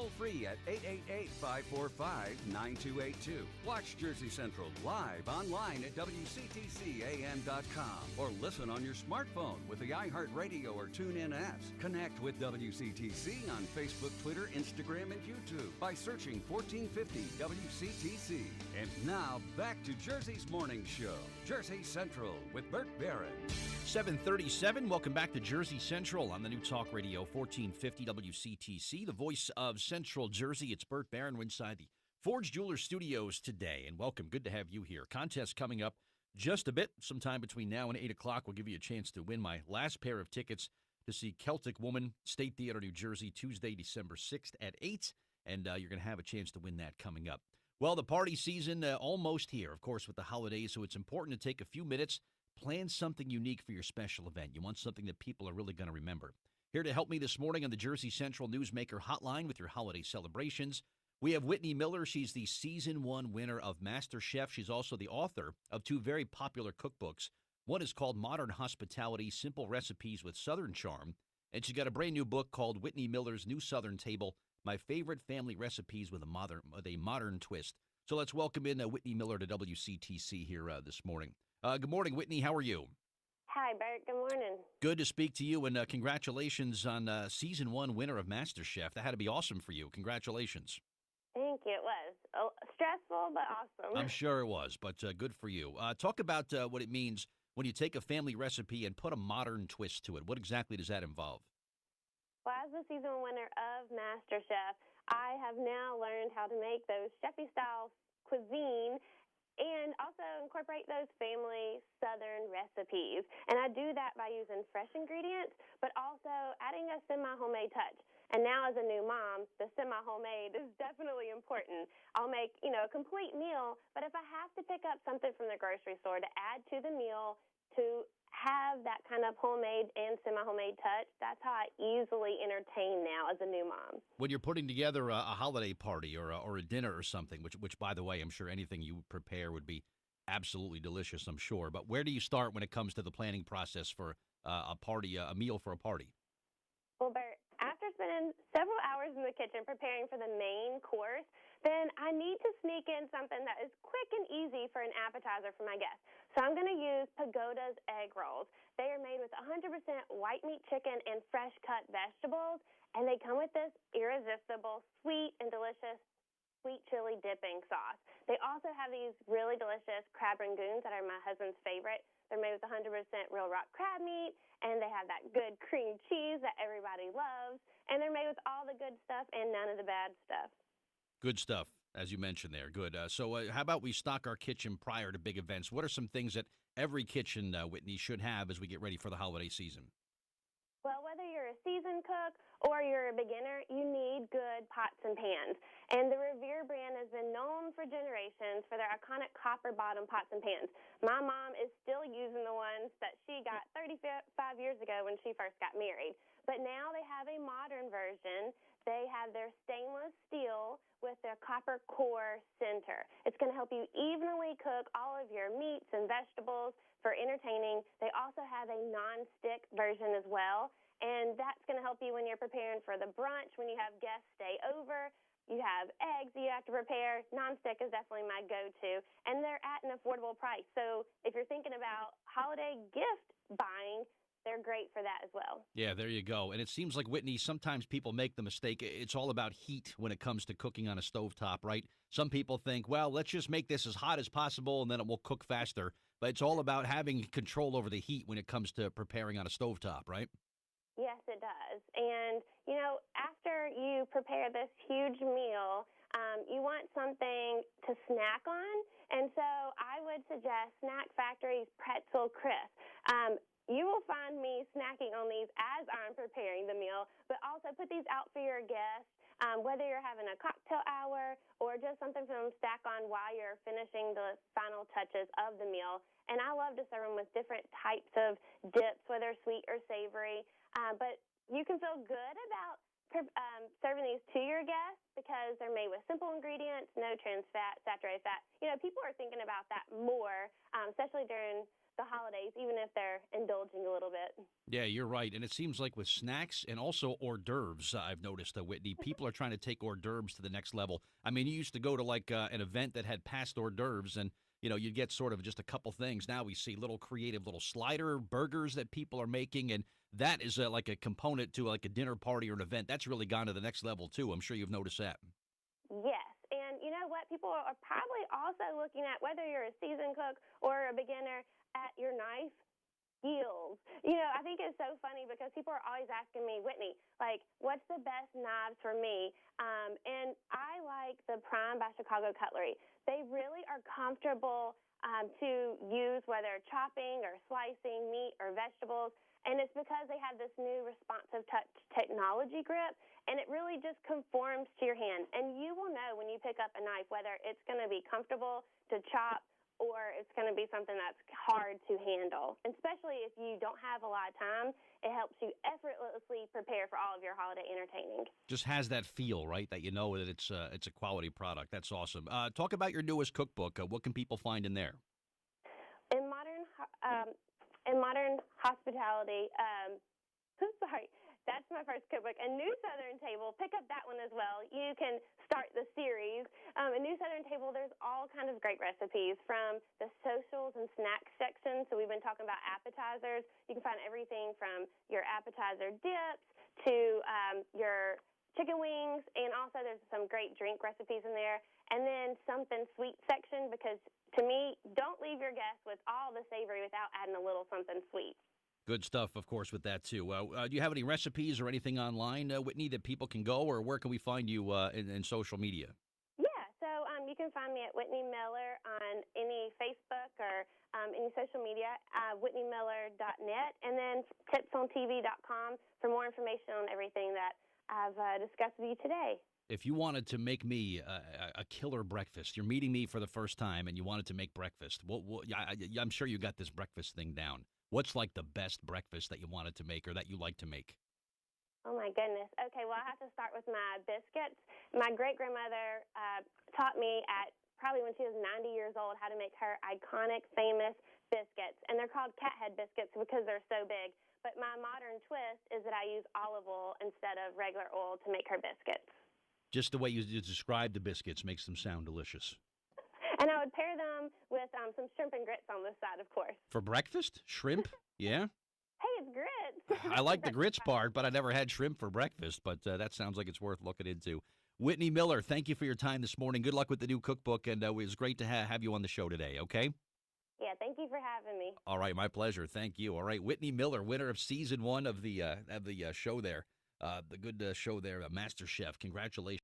toll free at 888-545-9282. Watch Jersey Central live online at WCTCAM.com or listen on your smartphone with the iHeartRadio or TuneIn apps. Connect with WCTC on Facebook, Twitter, Instagram, and YouTube by searching 1450 WCTC. And now back to Jersey's Morning Show, Jersey Central with Bert Barron. 7:37. Welcome back to Jersey Central on the new Talk Radio 1450 WCTC, the voice of Central Jersey. It's Bert Barron. We're inside the Forge Jewelers Studios today, and welcome. Good to have you here. Contest coming up just a bit, sometime between now and 8 o'clock. We'll give you a chance to win my last pair of tickets to see Celtic Woman, State Theater, New Jersey, Tuesday, December 6th at 8, and you're going to have a chance to win that coming up. Well, the party season almost here, of course, with the holidays, so it's important to take a few minutes, plan something unique for your special event. You want something that people are really going to remember. Here to help me this morning on the Jersey Central Newsmaker Hotline with your holiday celebrations, we have Whitney Miller. She's the Season 1 winner of MasterChef. She's also the author of 2 very popular cookbooks. One is called Modern Hospitality, Simple Recipes with Southern Charm. And she's got a brand new book called Whitney Miller's New Southern Table, My Favorite Family Recipes with a modern twist. So let's welcome in Whitney Miller to WCTC here this morning. Good morning, Whitney. How are you? Hi, Bert. Good morning. Good to speak to you, and congratulations on Season 1 winner of MasterChef. That had to be awesome for you. Congratulations. Thank you. It was stressful, but awesome. I'm sure it was, but good for you. Talk about what it means when you take a family recipe and put a modern twist to it. What exactly does that involve? Well, as the season winner of MasterChef, I have now learned how to make those chefy-style cuisine and also incorporate those family Southern recipes. And I do that by using fresh ingredients, but also adding a semi-homemade touch. And now as a new mom, the semi-homemade is definitely important. I'll make, a complete meal, but if I have to pick up something from the grocery store to add to the meal to have that kind of homemade and semi-homemade touch, that's how I easily entertain now as a new mom. When you're putting together a holiday party or a dinner or something, which by the way, I'm sure anything you prepare would be absolutely delicious, I'm sure. But where do you start when it comes to the planning process for a party, a meal for a party? Well, Bert, after spending several hours in the kitchen preparing for the main course, then I need to sneak in something that is quick and easy for an appetizer for my guests. So I'm going to use Pagoda's egg rolls. They are made with 100% white meat chicken and fresh cut vegetables, and they come with this irresistible, sweet and delicious sweet chili dipping sauce. They also have these really delicious crab rangoons that are my husband's favorite. They're made with 100% real rock crab meat, and they have that good cream cheese that everybody loves, and they're made with all the good stuff and none of the bad stuff. Good stuff, as you mentioned there. Good. So how about we stock our kitchen prior to big events? What are some things that every kitchen, Whitney, should have as we get ready for the holiday season? Well, whether you're a seasoned cook or you're a beginner, you need good pots and pans. And the Revere brand has been known for generations for their iconic copper bottom pots and pans. My mom is still using the ones that she got 35 years ago when she first got married. But now they have a modern version. They have their stainless steel with their copper core center. It's going to help you evenly cook all of your meats and vegetables for entertaining. They also have a non-stick version as well, and that's going to help you when you're preparing for the brunch, when you have guests stay over. You have eggs you have to prepare. Non-stick is definitely my go-to, and they're at an affordable price. So if you're thinking about holiday gift buying, they're great for that as well. Yeah, there you go. And it seems like, Whitney, sometimes people make the mistake. It's all about heat when it comes to cooking on a stovetop, right? Some people think, well, let's just make this as hot as possible and then it will cook faster. But it's all about having control over the heat when it comes to preparing on a stovetop, right? Yes, it does. And, after you prepare this huge meal, you want something to snack on. And so I would suggest Snack Factory's Pretzel Crisp. You will find me snacking on these as I'm preparing the meal, but also put these out for your guests, whether you're having a cocktail hour or just something for them to stack on while you're finishing the final touches of the meal. And I love to serve them with different types of dips, whether sweet or savory. But you can feel good about serving these to your guests because they're made with simple ingredients, no trans fat, saturated fat. People are thinking about that more, especially during the holidays, even if they're indulging a little bit. Yeah, you're right. And it seems like with snacks and also hors d'oeuvres, I've noticed, Whitney, people are trying to take hors d'oeuvres to the next level. I mean, you used to go to like an event that had past hors d'oeuvres and, you'd get sort of just a couple things. Now we see little creative little slider burgers that people are making. And that is like a component to like a dinner party or an event. That's really gone to the next level, too. I'm sure you've noticed that. Yes, and you know what? People are probably also looking at, whether you're a seasoned cook or a beginner, at your knife skills. I think it's so funny because people are always asking me, Whitney, like, what's the best knives for me? And I like the Prime by Chicago Cutlery. They really are comfortable to use, whether chopping or slicing meat or vegetables. And it's because they have this new responsive touch technology grip, and it really just conforms to your hand. And you will know when you pick up a knife whether it's going to be comfortable to chop or it's going to be something that's hard to handle. And especially if you don't have a lot of time, it helps you effortlessly prepare for all of your holiday entertaining. Just has that feel, right, that you know that it's a quality product. That's awesome. Talk about your newest cookbook. What can people find in there? In modern hospitality, sorry, that's my first cookbook. A New Southern Table, pick up that one as well. You can start the series. A New Southern Table, there's all kinds of great recipes from the socials and snacks section. So we've been talking about appetizers. You can find everything from your appetizer dips to your chicken wings, and also there's some great drink recipes in there. And then something sweet section, because to me, don't leave your guests with all the savory without adding a little something sweet. Good stuff, of course, with that, too. Do you have any recipes or anything online, Whitney, that people can go, or where can we find you in social media? Yeah, so you can find me at Whitney Miller on any Facebook or any social media, whitneymiller.net, and then tipsontv.com for more information on everything that I've discussed with you today. If you wanted to make me a killer breakfast, you're meeting me for the first time, and you wanted to make breakfast, I'm sure you got this breakfast thing down. What's like the best breakfast that you wanted to make or that you like to make? Oh, my goodness. Okay, well, I have to start with my biscuits. My great-grandmother taught me at probably when she was 90 years old how to make her iconic, famous biscuits. And they're called cat head biscuits because they're so big. But my modern twist is that I use olive oil instead of regular oil to make her biscuits. Just the way you describe the biscuits makes them sound delicious. And I would pair them with some shrimp and grits on the side, of course. For breakfast? Shrimp? Yeah? Hey, it's grits. I like the grits part, but I never had shrimp for breakfast. But that sounds like it's worth looking into. Whitney Miller, thank you for your time this morning. Good luck with the new cookbook, and it was great to have you on the show today, okay? Yeah, thank you for having me. All right, my pleasure. Thank you. All right, Whitney Miller, winner of Season 1 of the show there. The good show there, MasterChef. Congratulations.